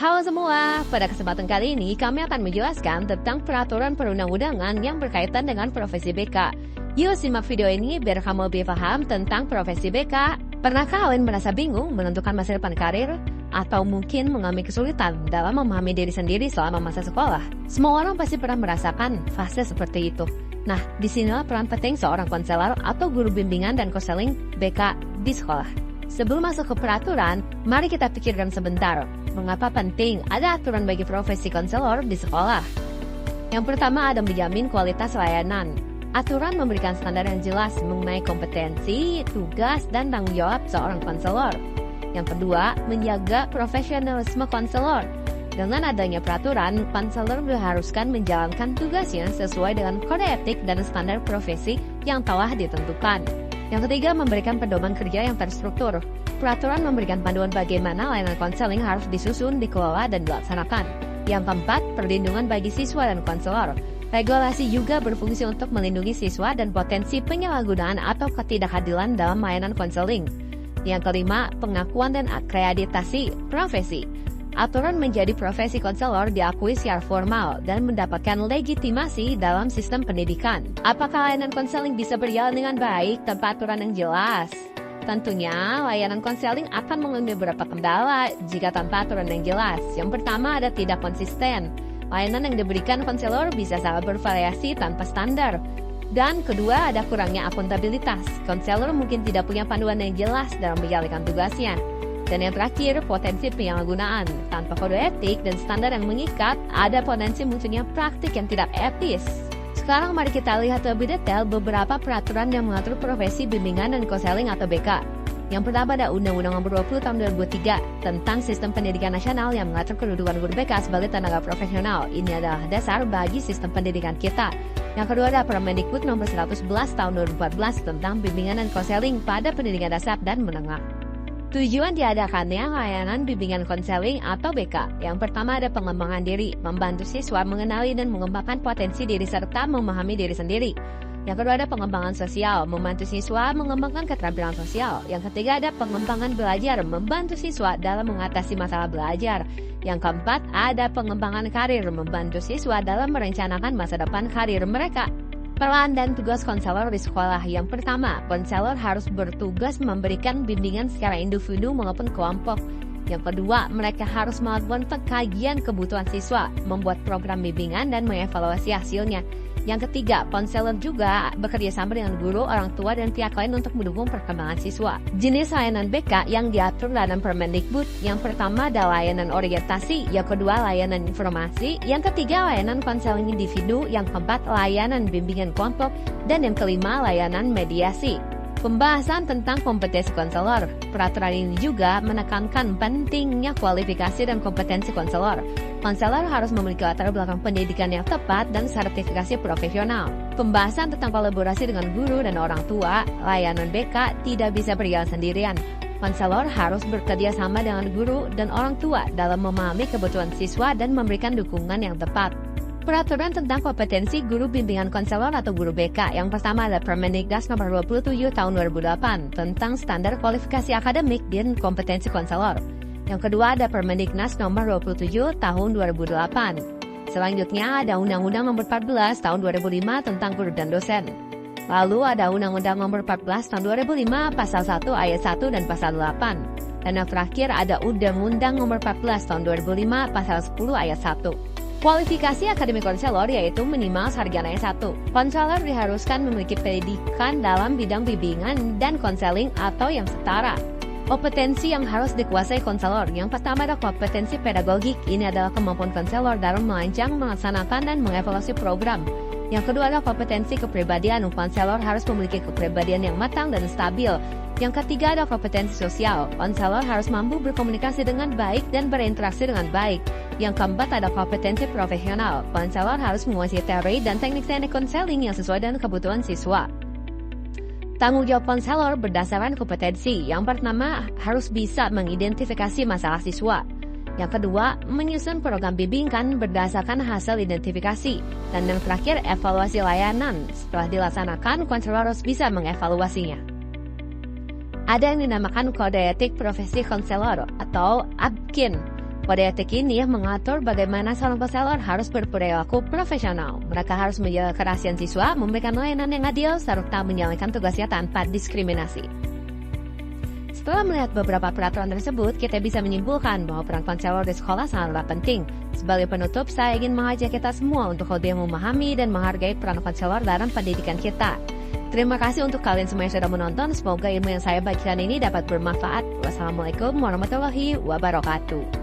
Halo semua, pada kesempatan kali ini kami akan menjelaskan tentang peraturan perundang-undangan yang berkaitan dengan profesi BK. Yuk simak video ini biar kamu lebih paham tentang profesi BK. Pernahkah kalian merasa bingung menentukan masa depan karir? Atau mungkin mengalami kesulitan dalam memahami diri sendiri selama masa sekolah? Semua orang pasti pernah merasakan fase seperti itu. Nah, disinilah peran penting seorang konselor atau guru bimbingan dan konseling BK di sekolah. Sebelum masuk ke peraturan, mari kita pikirkan sebentar, mengapa penting ada aturan bagi profesi konselor di sekolah. Yang pertama ada menjamin kualitas layanan. Aturan memberikan standar yang jelas mengenai kompetensi, tugas, dan tanggung jawab seorang konselor. Yang kedua, menjaga profesionalisme konselor. Dengan adanya peraturan, konselor diharuskan menjalankan tugasnya sesuai dengan kode etik dan standar profesi yang telah ditentukan. Yang ketiga, memberikan pedoman kerja yang terstruktur. Peraturan memberikan panduan bagaimana layanan konseling harus disusun, dikelola, dan dilaksanakan. Yang keempat, perlindungan bagi siswa dan konselor. Regulasi juga berfungsi untuk melindungi siswa dan potensi penyalahgunaan atau ketidakadilan dalam layanan konseling. Yang kelima, pengakuan dan akreditasi profesi. Aturan menjadi profesi konselor diakui secara formal dan mendapatkan legitimasi dalam sistem pendidikan. Apakah layanan konseling bisa berjalan dengan baik tanpa aturan yang jelas? Tentunya, layanan konseling akan mengalami beberapa kendala jika tanpa aturan yang jelas. Yang pertama ada tidak konsisten. Layanan yang diberikan konselor bisa sangat bervariasi tanpa standar. Dan kedua ada kurangnya akuntabilitas. Konselor mungkin tidak punya panduan yang jelas dalam menjalankan tugasnya. Dan yang terakhir, potensi penyalahgunaan. Tanpa kode etik dan standar yang mengikat, ada potensi munculnya praktik yang tidak etis. Sekarang mari kita lihat lebih detail beberapa peraturan yang mengatur profesi bimbingan dan konseling atau BK. Yang pertama ada Undang-Undang Nomor 20 Tahun 2003 tentang Sistem Pendidikan Nasional yang mengatur kedudukan guru BK sebagai tenaga profesional. Ini adalah dasar bagi sistem pendidikan kita. Yang kedua ada Permendikbud Nomor 111 Tahun 2014 tentang bimbingan dan konseling pada pendidikan dasar dan menengah. Tujuan diadakannya layanan bimbingan konseling atau BK. Yang pertama ada pengembangan diri, membantu siswa mengenali dan mengembangkan potensi diri serta memahami diri sendiri. Yang kedua ada pengembangan sosial, membantu siswa mengembangkan keterampilan sosial. Yang ketiga ada pengembangan belajar, membantu siswa dalam mengatasi masalah belajar. Yang keempat ada pengembangan karir, membantu siswa dalam merencanakan masa depan karir mereka. Peran dan tugas konselor di sekolah. Yang pertama, konselor harus bertugas memberikan bimbingan secara individu maupun kelompok. Yang kedua, mereka harus melakukan pengkajian kebutuhan siswa, membuat program bimbingan dan mengevaluasi hasilnya. Yang ketiga, konselor juga bekerja sama dengan guru, orang tua, dan pihak lain untuk mendukung perkembangan siswa. Jenis layanan BK yang diatur dalam Permendikbud. Yang pertama adalah layanan orientasi, yang kedua layanan informasi, yang ketiga layanan konseling individu, yang keempat layanan bimbingan kelompok, dan yang kelima layanan mediasi. Pembahasan tentang kompetensi konselor. Peraturan ini juga menekankan pentingnya kualifikasi dan kompetensi konselor. Konselor harus memiliki latar belakang pendidikan yang tepat dan sertifikasi profesional. Pembahasan tentang kolaborasi dengan guru dan orang tua, layanan BK tidak bisa berjalan sendirian. Konselor harus bekerja sama dengan guru dan orang tua dalam memahami kebutuhan siswa dan memberikan dukungan yang tepat. Peraturan tentang kompetensi guru bimbingan konselor atau guru BK. Yang pertama adalah Permendikbud Nomor 27 Tahun 2008 tentang standar kualifikasi akademik dan kompetensi konselor. Yang kedua ada Permendikbud Nomor 27 Tahun 2008. Selanjutnya ada Undang-Undang Nomor 14 Tahun 2005 tentang guru dan dosen. Lalu ada Undang-Undang Nomor 14 Tahun 2005 Pasal 1 Ayat 1 dan Pasal 8. Dan yang terakhir ada Undang-Undang Nomor 14 Tahun 2005 Pasal 10 Ayat 1. Kualifikasi akademik konselor yaitu minimal sarjana S1. Konselor diharuskan memiliki pendidikan dalam bidang bimbingan dan konseling atau yang setara. Kompetensi yang harus dikuasai konselor. Yang pertama adalah kompetensi pedagogik. Ini adalah kemampuan konselor dalam merancang, melaksanakan, dan mengevaluasi program. Yang kedua adalah kompetensi kepribadian. Konselor harus memiliki kepribadian yang matang dan stabil. Yang ketiga adalah kompetensi sosial. Konselor harus mampu berkomunikasi dengan baik dan berinteraksi dengan baik. Yang keempat ada kompetensi profesional. Konselor harus menguasai teori dan teknik-teknik konseling yang sesuai dengan kebutuhan siswa. Tanggung jawab konselor berdasarkan kompetensi. Yang pertama harus bisa mengidentifikasi masalah siswa. Yang kedua, menyusun program bimbingan berdasarkan hasil identifikasi. Dan yang terakhir, evaluasi layanan. Setelah dilaksanakan, konselor harus bisa mengevaluasinya. Ada yang dinamakan Kode Etik Profesi Konselor atau APKIN. Kode etik ini mengatur bagaimana seorang peselor harus berperilaku profesional. Mereka harus menjaga kerahasiaan siswa, memberikan layanan yang adil, serta menjalankan tugasnya tanpa diskriminasi. Setelah melihat beberapa peraturan tersebut, kita bisa menyimpulkan bahwa peran konselor di sekolah sangatlah penting. Sebagai penutup, saya ingin mengajak kita semua untuk lebih memahami dan menghargai peran konselor dalam pendidikan kita. Terima kasih untuk kalian semua yang sudah menonton. Semoga ilmu yang saya bagikan ini dapat bermanfaat. Wassalamualaikum warahmatullahi wabarakatuh.